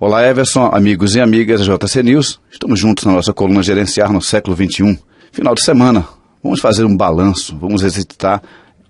Olá, Everson, amigos e amigas da JC News. Estamos juntos na nossa coluna Gerenciar no século XXI. Final de semana, vamos fazer um balanço, vamos exercitar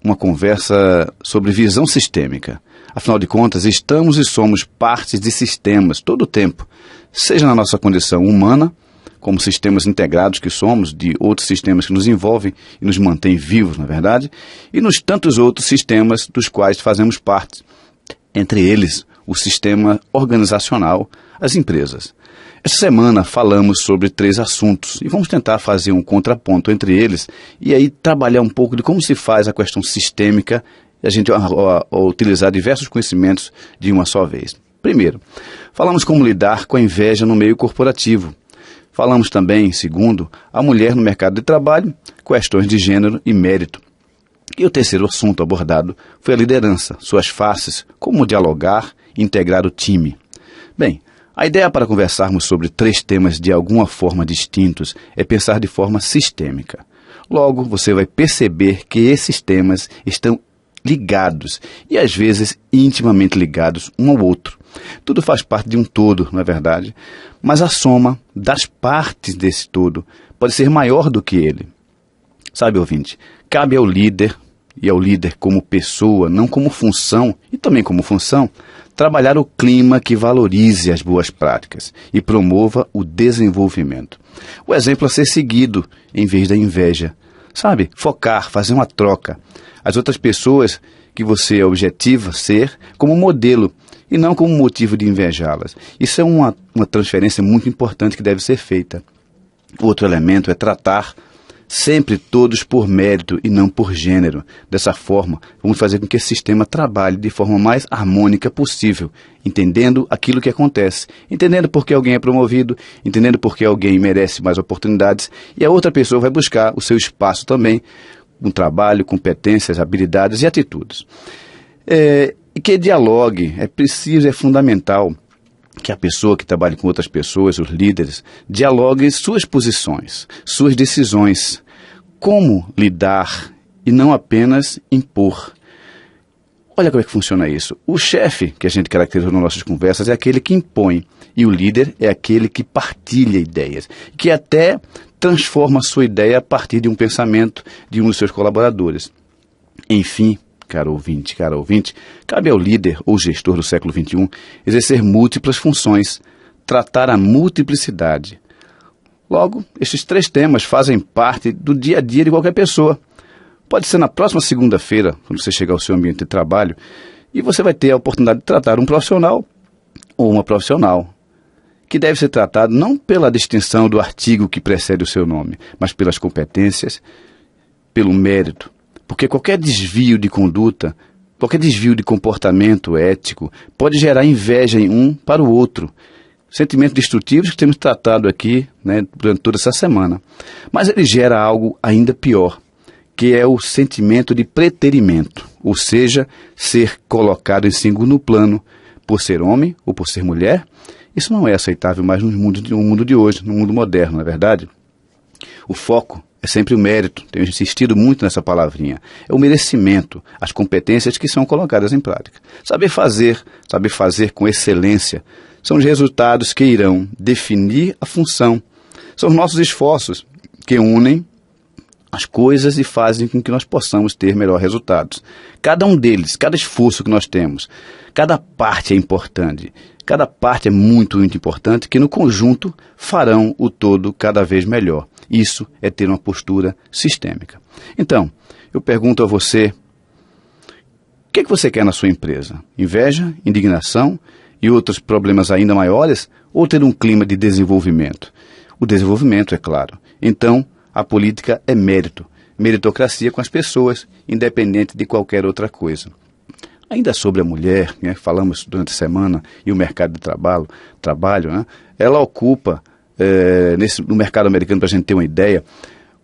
uma conversa sobre visão sistêmica. Afinal de contas, estamos e somos partes de sistemas todo o tempo, seja na nossa condição humana, como sistemas integrados que somos, de outros sistemas que nos envolvem e nos mantêm vivos, na verdade, e nos tantos outros sistemas dos quais fazemos parte, entre eles o sistema organizacional, as empresas. Esta semana falamos sobre 3 assuntos e vamos tentar fazer um contraponto entre eles e aí trabalhar um pouco de como se faz a questão sistêmica e a gente utilizar diversos conhecimentos de uma só vez. Primeiro, falamos como lidar com a inveja no meio corporativo. Falamos também, segundo, a mulher no mercado de trabalho, questões de gênero e mérito. E o terceiro assunto abordado foi a liderança, suas faces, como dialogar e integrar o time. Bem, a ideia para conversarmos sobre 3 temas de alguma forma distintos é pensar de forma sistêmica. Logo, você vai perceber que esses temas estão ligados e às vezes intimamente ligados um ao outro. Tudo faz parte de um todo, não é verdade? Mas a soma das partes desse todo pode ser maior do que ele. Sabe, ouvinte, cabe ao líder, e ao líder como pessoa, não como função, e também como função, trabalhar o clima que valorize as boas práticas e promova o desenvolvimento. O exemplo a ser seguido em vez da inveja. Sabe, focar, fazer uma troca. As outras pessoas que você objetiva ser como modelo e não como motivo de invejá-las. Isso é uma transferência muito importante que deve ser feita. Outro elemento é tratar sempre todos por mérito e não por gênero. Dessa forma, vamos fazer com que esse sistema trabalhe de forma mais harmônica possível, entendendo aquilo que acontece, entendendo por que alguém é promovido, entendendo por que alguém merece mais oportunidades e a outra pessoa vai buscar o seu espaço também, com trabalho, competências, habilidades e atitudes. E que dialogue, é preciso, é fundamental que a pessoa que trabalha com outras pessoas, os líderes, dialoguem suas posições, suas decisões, como lidar e não apenas impor. Olha como é que funciona isso. O chefe, que a gente caracteriza nas nossas conversas, é aquele que impõe e o líder é aquele que partilha ideias, que até transforma a sua ideia a partir de um pensamento de um dos seus colaboradores. Enfim, caro ouvinte, cabe ao líder ou gestor do século XXI exercer múltiplas funções, tratar a multiplicidade. Logo, estes 3 temas fazem parte do dia a dia de qualquer pessoa. Pode ser na próxima segunda-feira, quando você chegar ao seu ambiente de trabalho, e você vai ter a oportunidade de tratar um profissional ou uma profissional, que deve ser tratado não pela distinção do artigo que precede o seu nome, mas pelas competências, pelo mérito. Porque qualquer desvio de conduta, qualquer desvio de comportamento ético pode gerar inveja em um para o outro. Sentimentos destrutivos que temos tratado aqui, durante toda essa semana. Mas ele gera algo ainda pior, que é o sentimento de preterimento, ou seja, ser colocado em segundo plano por ser homem ou por ser mulher. Isso não é aceitável mais no mundo de hoje, no mundo moderno, não é verdade? O foco é sempre o mérito, tenho insistido muito nessa palavrinha. É o merecimento, as competências que são colocadas em prática. Saber fazer com excelência, são os resultados que irão definir a função. São os nossos esforços que unem as coisas e fazem com que nós possamos ter melhores resultados. Cada um deles, cada esforço que nós temos, cada parte é importante. Cada parte é muito, muito importante, que no conjunto farão o todo cada vez melhor. Isso é ter uma postura sistêmica. Então, eu pergunto a você, o que você quer na sua empresa? Inveja, indignação e outros problemas ainda maiores? Ou ter um clima de desenvolvimento? O desenvolvimento, é claro. Então, a política é mérito. Meritocracia com as pessoas, independente de qualquer outra coisa. Ainda sobre a mulher, falamos durante a semana, e o mercado de trabalho, ela ocupa, no mercado americano, para a gente ter uma ideia,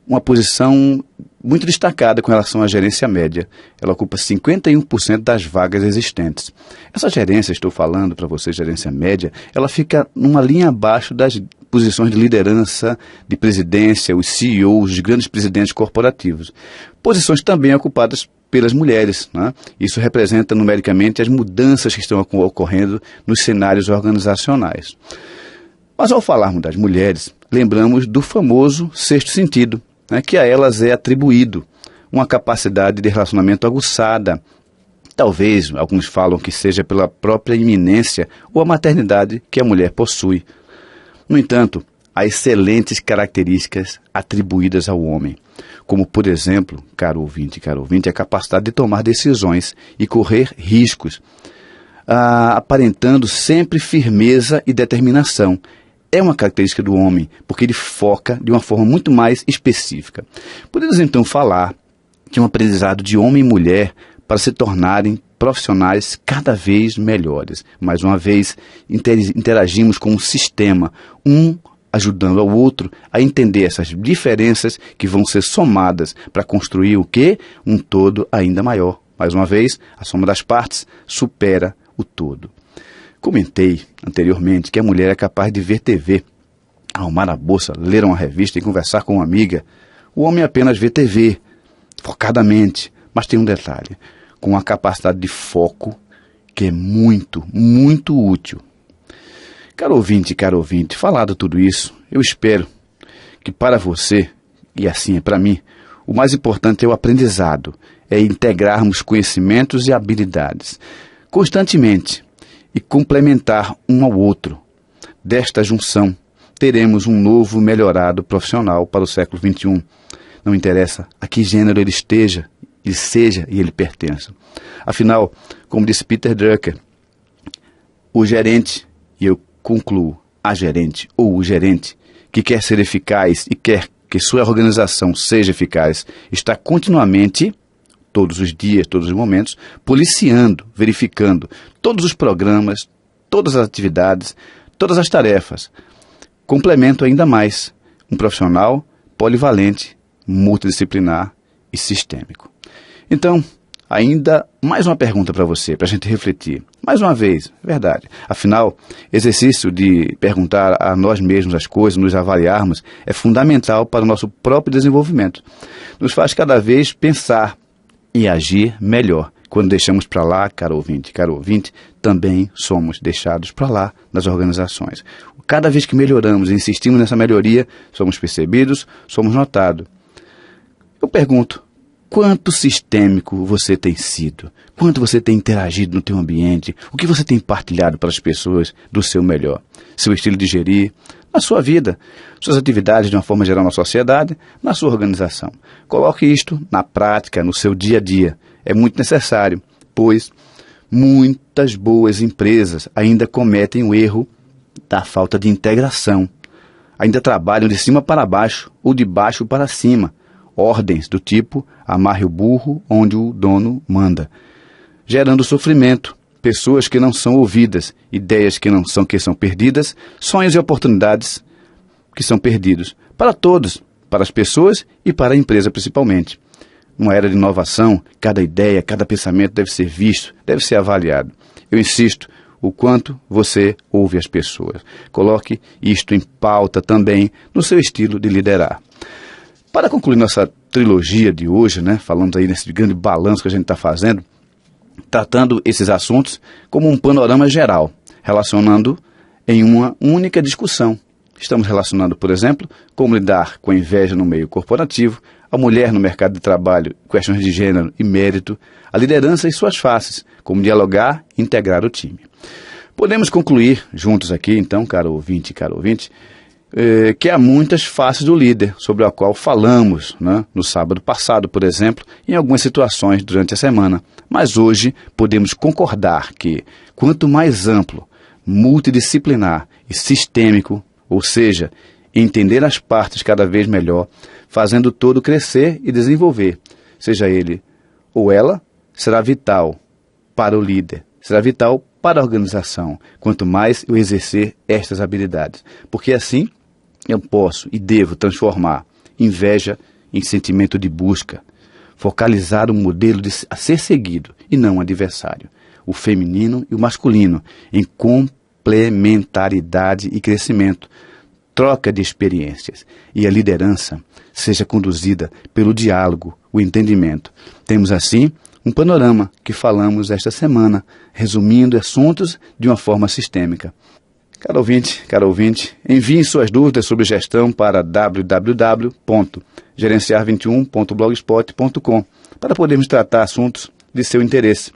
uma posição muito destacada com relação à gerência média. Ela ocupa 51% das vagas existentes. Essa gerência, estou falando para você, gerência média, ela fica numa linha abaixo das posições de liderança, de presidência, os CEOs, os grandes presidentes corporativos. Posições também ocupadas pelas mulheres, né? Isso representa numericamente as mudanças que estão ocorrendo nos cenários organizacionais. Mas ao falarmos das mulheres, lembramos do famoso sexto sentido, né, que a elas é atribuído uma capacidade de relacionamento aguçada. Talvez alguns falam que seja pela própria iminência ou a maternidade que a mulher possui. No entanto, há excelentes características atribuídas ao homem, como, por exemplo, caro ouvinte, a capacidade de tomar decisões e correr riscos, aparentando sempre firmeza e determinação. É uma característica do homem, porque ele foca de uma forma muito mais específica. Podemos então falar de um aprendizado de homem e mulher para se tornarem profissionais cada vez melhores. Mais uma vez, interagimos com um sistema, um ajudando ao outro a entender essas diferenças que vão ser somadas para construir o quê? Um todo ainda maior. Mais uma vez, a soma das partes supera o todo. Comentei anteriormente que a mulher é capaz de ver TV, arrumar a bolsa, ler uma revista e conversar com uma amiga. O homem apenas vê TV, focadamente, mas tem um detalhe, com uma capacidade de foco que é muito, muito útil. Caro ouvinte, falado tudo isso, eu espero que para você, e assim é para mim, o mais importante é o aprendizado, é integrarmos conhecimentos e habilidades constantemente e complementar um ao outro. Desta junção, teremos um novo melhorado profissional para o século XXI. Não interessa a que gênero ele esteja, ele seja e ele pertença. Afinal, como disse Peter Drucker, o gerente, e eu concluo, a gerente ou o gerente, que quer ser eficaz e quer que sua organização seja eficaz, está continuamente, todos os dias, todos os momentos, policiando, verificando todos os programas, todas as atividades, todas as tarefas. Complemento ainda mais, um profissional polivalente, multidisciplinar e sistêmico. Então, ainda mais uma pergunta para você, para a gente refletir. Mais uma vez, verdade. Afinal, exercício de perguntar a nós mesmos as coisas, nos avaliarmos, é fundamental para o nosso próprio desenvolvimento. Nos faz cada vez pensar e agir melhor. Quando deixamos para lá, caro ouvinte, também somos deixados para lá nas organizações. Cada vez que melhoramos e insistimos nessa melhoria, somos percebidos, somos notados. Eu pergunto, quanto sistêmico você tem sido? Quanto você tem interagido no teu ambiente? O que você tem partilhado para as pessoas do seu melhor? Seu estilo de gerir, na sua vida, suas atividades de uma forma geral na sociedade, na sua organização. Coloque isto na prática, no seu dia a dia. É muito necessário, pois muitas boas empresas ainda cometem o erro da falta de integração. Ainda trabalham de cima para baixo ou de baixo para cima. Ordens do tipo, amarre o burro onde o dono manda. Gerando sofrimento, pessoas que não são ouvidas, ideias que são perdidas, sonhos e oportunidades que são perdidos. Para todos, para as pessoas e para a empresa principalmente. Numa era de inovação, cada ideia, cada pensamento deve ser visto, deve ser avaliado. Eu insisto, o quanto você ouve as pessoas. Coloque isto em pauta também no seu estilo de liderar. Para concluir nossa trilogia de hoje, falando aí nesse grande balanço que a gente está fazendo, tratando esses assuntos como um panorama geral, relacionando em uma única discussão. Estamos relacionando, por exemplo, como lidar com a inveja no meio corporativo, a mulher no mercado de trabalho, questões de gênero e mérito, a liderança e suas faces, como dialogar e integrar o time. Podemos concluir juntos aqui, então, caro ouvinte, que há muitas faces do líder, sobre a qual falamos no sábado passado, por exemplo, em algumas situações durante a semana. Mas hoje podemos concordar que, quanto mais amplo, multidisciplinar e sistêmico, ou seja, entender as partes cada vez melhor, fazendo o todo crescer e desenvolver, seja ele ou ela, será vital para o líder, será vital para a organização, quanto mais eu exercer estas habilidades. Porque assim eu posso e devo transformar inveja em sentimento de busca, focalizar um modelo a ser seguido e não um adversário, o feminino e o masculino, em complementaridade e crescimento, troca de experiências e a liderança seja conduzida pelo diálogo, o entendimento. Temos assim um panorama que falamos esta semana, resumindo assuntos de uma forma sistêmica. Caro ouvinte, enviem suas dúvidas sobre gestão para www.gerenciar21.blogspot.com para podermos tratar assuntos de seu interesse.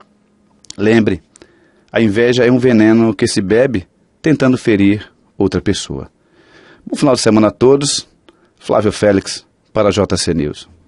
Lembre, a inveja é um veneno que se bebe tentando ferir outra pessoa. Bom final de semana a todos. Flávio Félix para a JC News.